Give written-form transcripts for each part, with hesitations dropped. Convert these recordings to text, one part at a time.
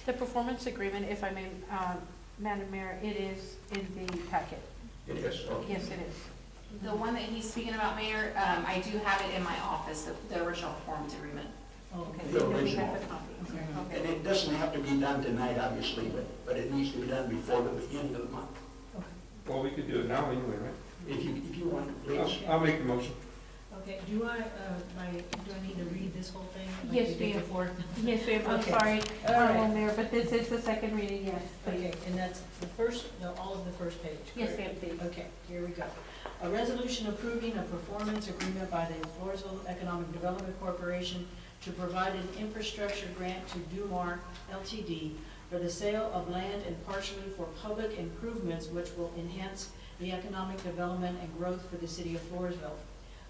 The performance agreement, if I may, Madam Mayor, it is in the packet. It is, okay. Yes, it is. The one that he's speaking about, Mayor, I do have it in my office, the original performance agreement. Oh, okay. The So then we original. have the copy. And Okay. it doesn't have to be done tonight, obviously, but it needs to be done before the beginning of the month. Well, we could do it now anyway, right? If you want, please. I'll make the motion. Okay, do I need to read this whole thing? like Yes, we did ma'am. before? Yes, ma'am, I'm Okay. sorry, All right. Mayor, but this is the second reading, yes, please. Okay, and that's the first, no, all of the first page, Yes, correct? ma'am, please. Okay, here we go. A resolution approving a performance agreement by the Floresville Economic Development Corporation to provide an infrastructure grant to Dumar Ltd. for the sale of land and partially for public improvements which will enhance the economic development and growth for the city of Floresville.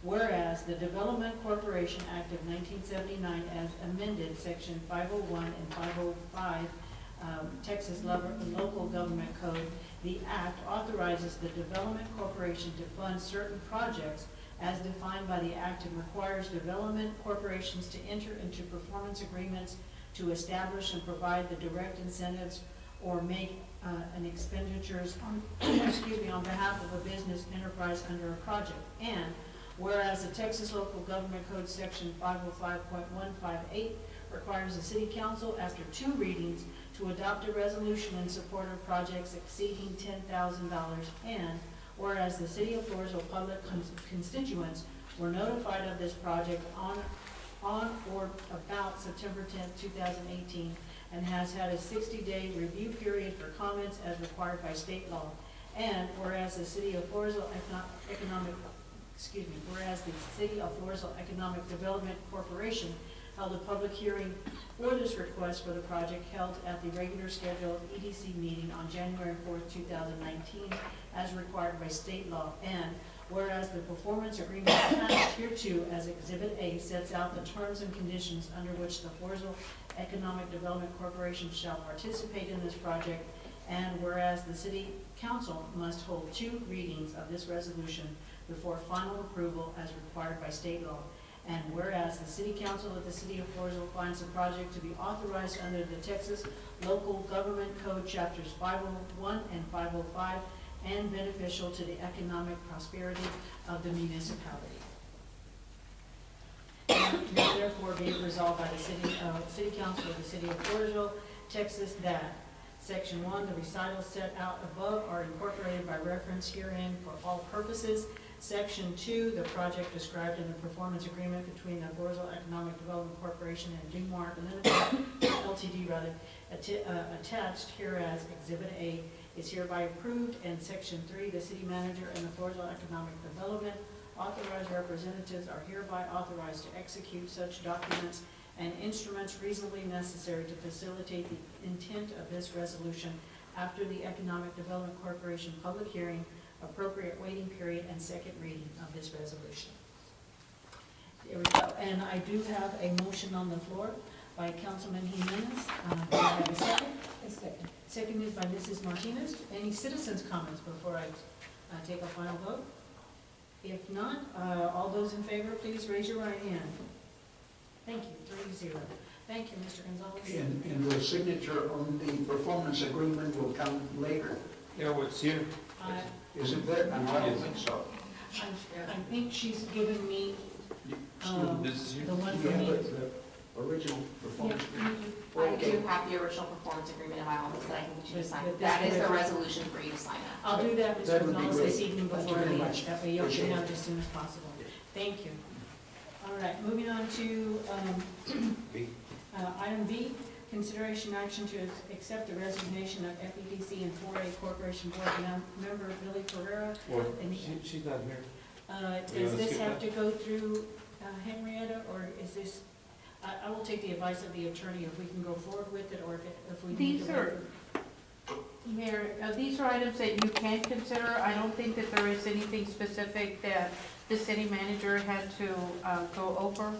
Whereas the Development Corporation Act of 1979 as amended, Section 501 and 505, Texas Local Government Code, the act authorizes the Development Corporation to fund certain projects as defined by the act and requires development corporations to enter into performance agreements to establish and provide the direct incentives or make an expenditures on, on behalf of a business enterprise under a project. And whereas the Texas Local Government Code Section 505.158 requires the City Council, after 2 readings, to adopt a resolution in support of projects exceeding $10,000, and whereas the City of Floresville public constituents were notified of this project on or about September 10th, 2018, and has had a 60-day review period for comments as required by state law, and whereas the City of Floresville whereas the City of Floresville Economic Development Corporation held a public hearing for this request for the project held at the regular scheduled EDC meeting on January 4th, 2019, as required by state law. And whereas the performance agreement attached hereto as Exhibit A sets out the terms and conditions under which the Floresville Economic Development Corporation shall participate in this project, and whereas the City Council must hold 2 readings of this resolution before final approval as required by state law. And whereas the City Council of the City of Floresville finds the project to be authorized under the Texas Local Government Code Chapters 501 and 505 and beneficial to the economic prosperity of the municipality. Now therefore be it resolved by the City Council of the City of Floresville, Texas, that Section 1, the recitals set out above are incorporated by reference herein for all purposes. Section 2, the project described in the performance agreement between the Floresville Economic Development Corporation and Dumar Ltd. Attached hereas Exhibit A is hereby approved, and Section 3, the city manager and the Floresville Economic Development authorized representatives are hereby authorized to execute such documents and instruments reasonably necessary to facilitate the intent of this resolution after the Economic Development Corporation public hearing, appropriate waiting period, and second reading of this resolution. There we go. And I do have a motion on the floor by Councilman Jimenez. Do I have a second? A second. Seconded by Mrs. Martinez. Any citizens' comments before I take a final vote? If not, all those in favor, please raise your right hand. Thank you, 3-0. Thank you, Mr. Gonzalez. And the signature on the performance agreement will come later. Yeah, what's here? Is it there? I don't think so. I think she's given me This is here? the one You for have me. the original performance agreement? I Okay. do have the original performance agreement in my office that I can get you to sign. But That this is the is- resolution for you to sign that. I'll do that, Mr. That would be Gonzalez, this great. evening Thank before you I very leave. much. That way you'll Appreciate have it. it as soon as possible. Thank you. All right, moving on to B. item B, consideration action to accept the resignation of FEDC and 4A Corporation Board member Billy Ferrera. Well, And- she's not here. Does this skip have that. to go through Henrietta, or is this, I will take the advice of the attorney if we can go forward with it, or if we need These to. are, Mayor, these are items that you can consider. I don't think that there is anything specific that the city manager had to go over.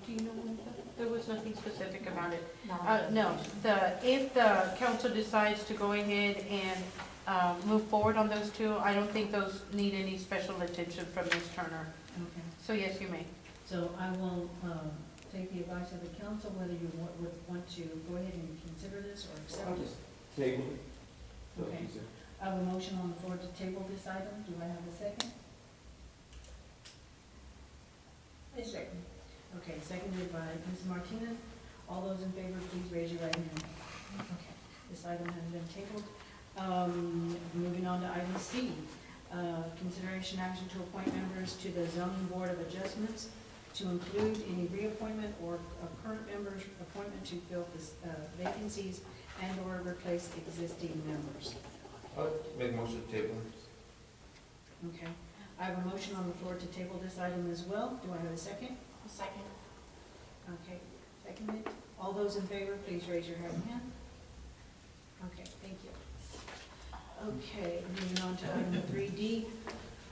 Do you know, Linda? There was nothing specific about it. No, if the council decides to go ahead and move forward on those 2, I don't think those need any special attention from Ms. Turner. Okay, So yes, you may. so I will take the advice of the council whether you would want to go ahead and consider this or I'll accept it. just table it. So Okay. easy. I have a motion on the floor to table this item. Do I have a second? A second. Okay, seconded by Ms. Martinez. All those in favor, please raise your right hand. Okay, this item has been tabled. Moving on to item C, consideration action to appoint members to the zoning board of adjustments to include any reappointment or a current member's appointment to fill this, vacancies and or replace existing members. I'll make motion to table. Okay, I have a motion on the floor to table this item as well. Do I have a second? A second. Okay, seconded. All those in favor, please raise your right hand. Okay, thank you. Okay, moving on to item 3D.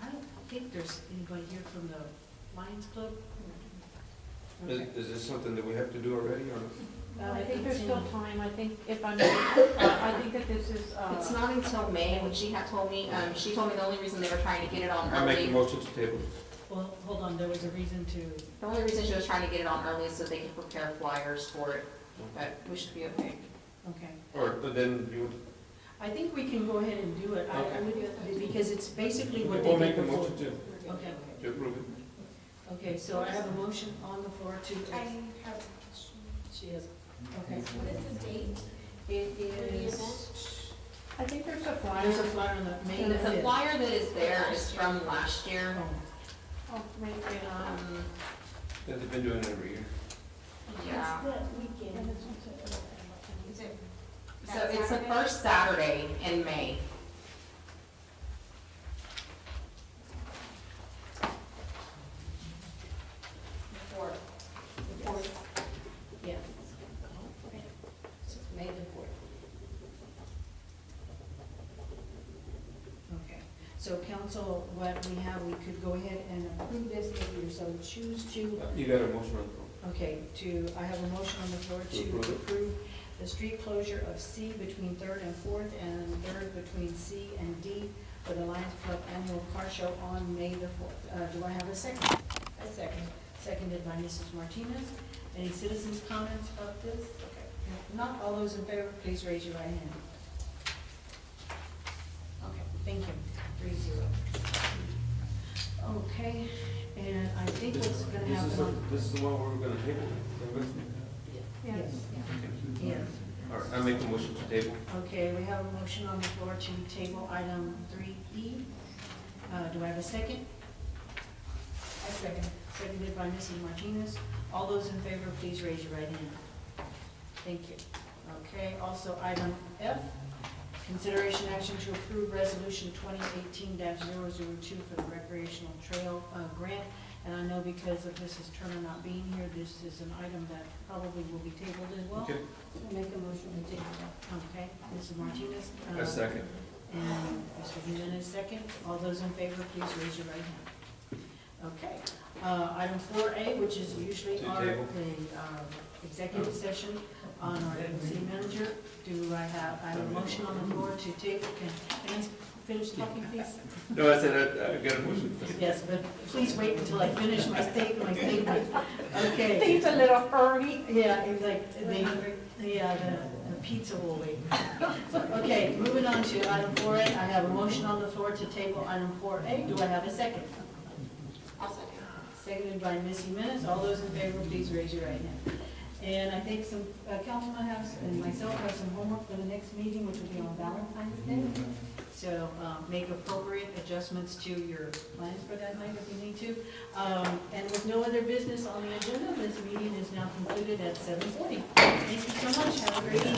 I don't think there's anybody here from the Lions Club. Okay. Is this something that we have to do already, or? I think there's it's still in- time, I think, if I'm, I think that this is, It's not until May, which she had told me, she told me the only reason they were trying to get it on I make a early, motion to table. Well, hold on, there was a reason to, the only reason she was trying to get it on early is so they could prepare flyers for it, but we should be okay. okay. But then you, I think we can go ahead and do it. I would, because it's basically what they we'll did make a before. motion Okay, to approve it. okay, so I have a motion on the floor to, I have a question. she has, okay. What is the date? It For the is, I think there's a flyer. there's a flyer on the May And the the 5th. flyer that is there is from last year. Oh, Oh, maybe, That they've been doing it every year. Yeah. What's the weekend? Is it- So it's the first Saturday in May. Before. yeah. So May the 4th. Okay, so council, what we have, we could go ahead and approve this if you so choose to. You got a motion on the floor. Okay, I have a motion on the floor To to approve it. approve the street closure of C between 3rd and 4th and 3rd between C and D for the Lions Club Annual Car Show on May the 4th. Do I have a second? A second. Seconded by Mrs. Martinez. Any citizens' comments about this? Okay. If not, all those in favor, please raise your right hand. Okay, thank you. 3-0. Okay, and I think what's gonna happen on. This is the one where we're gonna table it. yes. Yes. All right, I make a motion to table. Okay, we have a motion on the floor to table item 3E. Do I have a second? I second. Seconded by Mrs. Martinez. All those in favor, please raise your right hand. Thank you. Okay, also item F, consideration action to approve resolution 2018-002 for the recreational trail grant. And I know because of Mrs. Turner not being here, this is an item that probably will be tabled as well. Okay, Make a motion to table that. Okay, Mrs. Martinez. a second. And Mr. Jimenez seconds. All those in favor, please raise your right hand. Okay. Item 4A, which is usually To our table. executive session on our city manager. I have a motion on the floor to table. Can I finish talking, please? No, I said I got a motion. Yes, but please wait until I finish my statement. I Okay. think it's a little early. Yeah, it's like, the pizza will wait. Okay, moving on to item 4A. I have a motion on the floor to table item 4A. Do I have a second? I'll second. Seconded by Ms. Jimenez. All those in favor, please raise your right hand. And I think some, councilman has, and myself have some homework for the next meeting, which will be on Valentine's Day. So, make appropriate adjustments to your plans for that night if you need to. And with no other business on the agenda, this meeting is now concluded at 7:40. Thank you so much. Have a great evening.